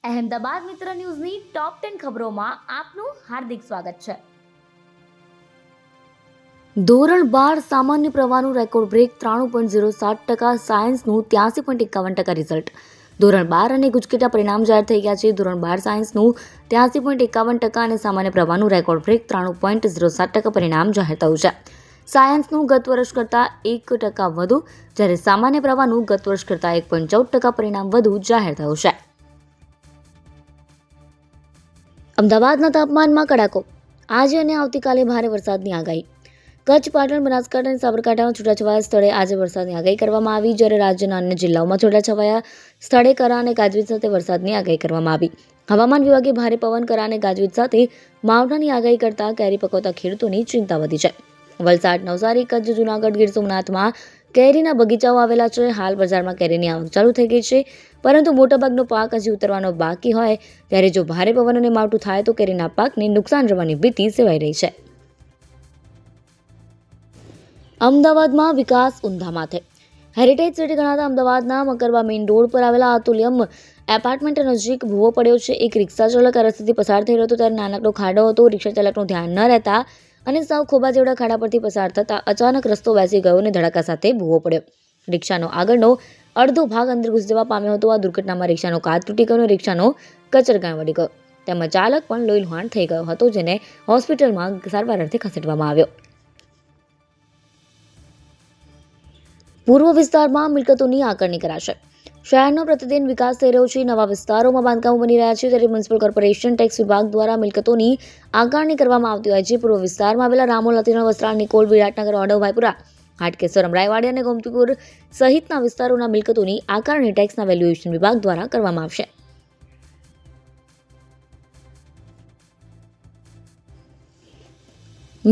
અહેમદાબાદ મિત્ર ન્યૂઝની ટોપ 10 ખબરોમાં આપનું હાર્દિક સ્વાગત છે. ધોરણ 12 સામાન્ય પ્રવાહનું રેકોર્ડ બ્રેક 93.07%, સાયન્સનું 83.51% રિઝલ્ટ. ધોરણ 12 અને ગુજકેટા પરિણામ જાહેર થઈ ગયા છે. ધોરણ 12 સાયન્સનું 83.51% અને સામાન્ય પ્રવાહનું રેકોર્ડ બ્રેક 93.07% પરિણામ જાહેર થયું છે. સાયન્સનું ગત વર્ષ કરતાં 1% વધુ, જ્યારે સામાન્ય પ્રવાહનું ગત વર્ષ કરતાં 1.14% પરિણામ વધુ જાહેર થયું છે. અમદાવાદના તાપમાનમાં કડાકો. આજે અને આવતીકાલે ભારે વરસાદની આગાહી. કચ્છ, પાટણ, બનાસકાંઠા અને સાબરકાંઠામાં છૂટાછવાયા સ્થળે આજે વરસાદની આગાહી કરવામાં આવી, જ્યારે રાજ્યના અન્ય જિલ્લાઓમાં છૂટાછવાયા સ્થળે કરા અને ગાજવીજ સાથે વરસાદની આગાહી કરવામાં આવી. હવામાન વિભાગે ભારે પવન, કરા અને ગાજવીજ સાથે માવઠાની આગાહી કરતા કેરી પકવતા ખેડૂતોની ચિંતા વધી છે. વલસાડ, નવસારી, કચ્છ, જૂનાગઢ, ગીર સોમનાથમાં કેરીના બગીચાઓ આવેલા છે. હાલ બજારમાં કેરીની આવક ચાલુ થઈ ગઈ છે, પરંતુ મોટાભાગનો પાક હજી ઉતરવાનો બાકી હોય ત્યારે જો ભારે પવન અને માવઠું થાય તો કેરીના પાકને નુકસાન જવાની ભીતિ સેવાઈ રહી છે. અમદાવાદમાં વિકાસ ઊંધા માથે. હેરિટેજ સિટી ગણાતા અમદાવાદના મકરબા મેઇન રોડ પર આવેલા અતુલ્યમ એપાર્ટમેન્ટ નજીક ભૂવો પડ્યો છે. એક રિક્ષા ચાલક આ રસ્તેથી પસાર થઈ રહ્યો હતો ત્યારે નાનકડો ખાડો હતો. રિક્ષા ચાલકનું ધ્યાન ન રહેતા અને સાવ ખોબા જેવડા ખાડા પરથી પસાર થતા અચાનક રસ્તો બેસી ગયો અને ધડાકા સાથે ભૂવો પડ્યો. રિક્ષાનો આગળનો અડધો ભાગ અંદર ઘૂસી જવા પામ્યો હતો. આ દુર્ઘટનામાં રિક્ષાનો કાચ તૂટી ગયો અને રિક્ષાનો કચરગાળ વળી ગયો. તેમાં ચાલક પણ લોહી લુહાણ થઈ ગયો હતો, જેને હોસ્પિટલમાં સારવાર અર્થે ખસેડવામાં આવ્યો. પૂર્વ વિસ્તારમાં મિલકતોની આકારણી કરાશે. શહેરનો પ્રતિદિન વિકાસ થઈ રહ્યો છે. નવા વિસ્તારોમાં બાંધકામો બની રહ્યા છે, ત્યારે મ્યુનિસિપલ કોર્પોરેશન ટેક્સ વિભાગ દ્વારા મિલકતોની આકારણી કરવામાં આવતી હોય છે. પૂર્વ વિસ્તારમાં આવેલા રામોલ, લતીનો, વસ્ત્રાલ, નિકોલ, વિરાટનગર, ઓડવભાઈપુરા, હાટકેશ્વર, અમરાઈવાડી અને ગોમતીપુર સહિતના વિસ્તારોના મિલકતોની આકારણી ટેક્સના વેલ્યુએશન વિભાગ દ્વારા કરવામાં આવશે.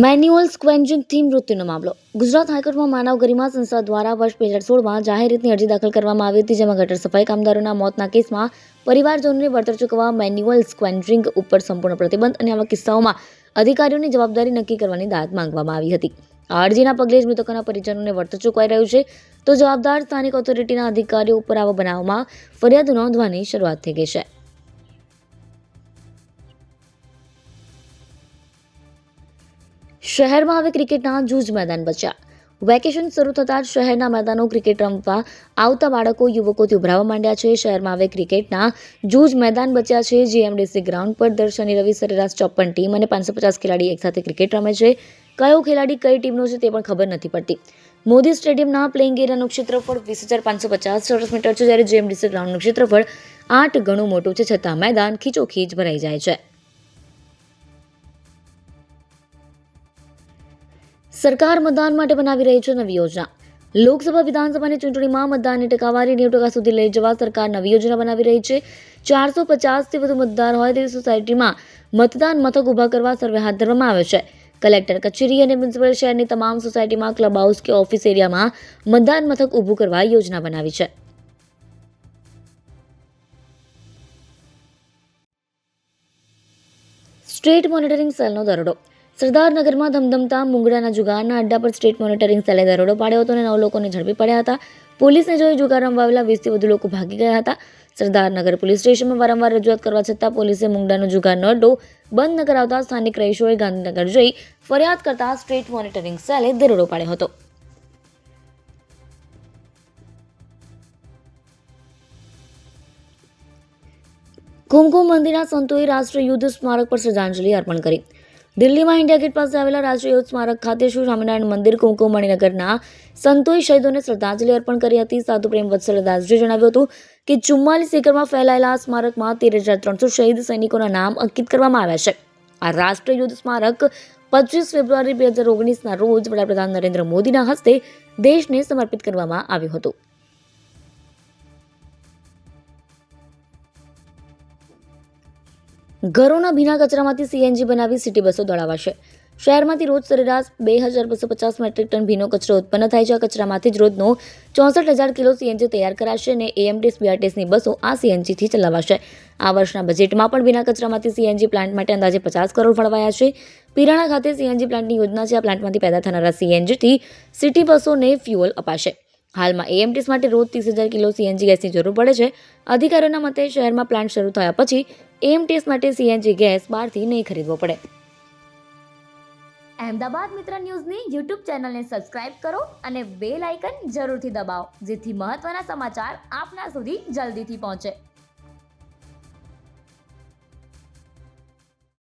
મેન્યુઅલ સ્ક્વેન્જિંગથી મૃત્યુનો મામલો. ગુજરાત હાઈકોર્ટમાં માનવ ગરિમા સંસ્થા દ્વારા વર્ષ 2016માં જાહેર હિતની અરજી દાખલ કરવામાં આવી હતી, જેમાં ગટર સફાઈ કામદારોના મોતના કેસમાં પરિવારજનોને વળતર ચૂકવવા મેન્યુઅલ સ્ક્વેન્જિંગ ઉપર સંપૂર્ણ પ્રતિબંધ અને આવા કિસ્સાઓમાં અધિકારીઓની જવાબદારી નક્કી કરવાની દાદ માંગવામાં આવી હતી. આ અરજીના પગલે જ મૃતકોના પરિજનોને વળતર ચૂકવાઈ રહ્યું છે, તો જવાબદાર સ્થાનિક ઓથોરિટીના અધિકારીઓ ઉપર આવા બનાવમાં ફરિયાદ નોંધવાની શરૂઆત થઈ ગઈ છે. શહેરમાં હવે ક્રિકેટના જૂજ મેદાન બચ્યા. વેકેશન શરૂ થતાં જ શહેરના મેદાનો ક્રિકેટ રમવા આવતા બાળકો, યુવકોથી ઉભરાવા માંડ્યા છે. શહેરમાં હવે ક્રિકેટના જૂજ મેદાન બચ્યા છે. જીએમડીસી ગ્રાઉન્ડ પર દર શનિ રવિ સરેરાશ 54 ટીમ અને 550 ખેલાડી એકસાથે ક્રિકેટ રમે છે. કયો ખેલાડી કઈ ટીમનો છે તે પણ ખબર નથી પડતી. મોદી સ્ટેડિયમના પ્લેઇંગ એરિયાનું ક્ષેત્રફળ 20,550 ચોરસ મીટર છે, જ્યારે જીએમડીસી ગ્રાઉન્ડનું ક્ષેત્રફળ 8 ગણું મોટું છે. છતાં મેદાન ખીચોખીચ ભરાઈ જાય છે. સરકાર મતદાન માટે બનાવી રહી છે નવી યોજના. લોકસભા, વિધાનસભાની ચૂંટણીમાં મતદાનની ટકાવારી 90% સુધી લઈ જવા સરકાર નવી યોજના બનાવી રહી છે. 450થી વધુ મતદાર હોય તેવી સોસાયટીમાં મતદાન મથક ઊભા કરવા સર્વે હાથ ધરવામાં આવ્યો છે. કલેક્ટર કચેરી અને મ્યુનિસિપલ શહેરની તમામ સોસાયટીમાં ક્લબ હાઉસ કે ઓફિસ એરિયામાં મતદાન મથક ઊભું કરવા યોજના બનાવી છે. સ્ટેટ મોનિટરિંગ સેલનો દરોડો. સરદારનગરમાં ધમધમતા મુંગડાના જુગારના અડ્ડા પર સ્ટેટ મોનિટરિંગ સેલે દરોડો પાડ્યો હતો અને 9 લોકોને ઝડપી પડ્યા હતા. પોલીસને જોઈ જુગાર રમવા આવેલા 20થી વધુ લોકો ભાગી ગયા હતા. સરદારનગર પોલીસ સ્ટેશનમાં વારંવાર રજૂઆત કરવા છતાં પોલીસે મુંગડાનો જુગારનો અડ્ડો બંધ ન કરાવતા સ્થાનિક રહીશોએ ગાંધીનગર જઈ ફરિયાદ કરતા સ્ટેટ મોનિટરિંગ સેલે દરોડો પાડ્યો હતો. કુમકુમ મંદિરના સંતોએ રાષ્ટ્રીય યુદ્ધ સ્મારક પર શ્રદ્ધાંજલિ અર્પણ કરી. દિલ્હીમાં ઇન્ડિયા ગેટ પાસે આવેલા રાષ્ટ્રીય યુદ્ધ સ્મારક ખાતે શ્રી સ્વામિનારાયણ મંદિર કુમકુમ મણિનગરના સંતોએ શહીદોને શ્રદ્ધાંજલિ અર્પણ કરી હતી. સાધુ પ્રેમ વત્સલદાસજીએ જણાવ્યું હતું કે 44 એકરમાં ફેલાયેલા આ સ્મારકમાં 13,300 શહીદ સૈનિકોના નામ અંકિત કરવામાં આવ્યા છે. આ રાષ્ટ્રીય યુદ્ધ સ્મારક 25 ફેબ્રુઆરી 2019ના રોજ વડાપ્રધાન નરેન્દ્ર મોદીના હસ્તે દેશને સમર્પિત કરવામાં આવ્યું હતું. ઘરોના ભીના કચરામાંથી સીએનજી બનાવી સિટી બસો દોડાવાશે. શહેરમાંથી રોજ સરેરાશ 2,250 મેટ્રિક ટન ભીનો કચરો ઉત્પન્ન થાય છે. આ કચરામાંથી જ રોજનો 64,000 કિલો સીએનજી તૈયાર કરાશે અને એએમટીએસ બીઆરટીએસની બસો આ સીએનજીથી ચલાવાશે. આ વર્ષના બજેટમાં પણ ભીના કચરામાંથી સીએનજી પ્લાન્ટ માટે અંદાજે 50 કરોડ ફાળવાયા છે. પીરાણા ખાતે સીએનજી પ્લાન્ટની યોજના છે. આ પ્લાન્ટમાંથી પેદા થનારા સીએનજીથી સિટી બસોને ફ્યુઅલ અપાશે. હાલમાં એએમટીસ માટે રોજ 30,000 કિલો સીએનજી ગેસની જરૂર પડે છે. અધિકારીઓના મતે શહેરમાં પ્લાન્ટ શરૂ થયા પછી એએમટીસ માટે સીએનજી ગેસ બહારથી નહીં ખરીદવો પડે. અહેમદાબાદ મિત્ર ન્યૂઝની યુટ્યુબ ચેનલને સબસ્ક્રાઇબ કરો અને બેલ આઇકન જરૂરથી દબાવો, જેથી મહત્ત્વના સમાચાર આપના સુધી જલ્દીથી પહોંચે.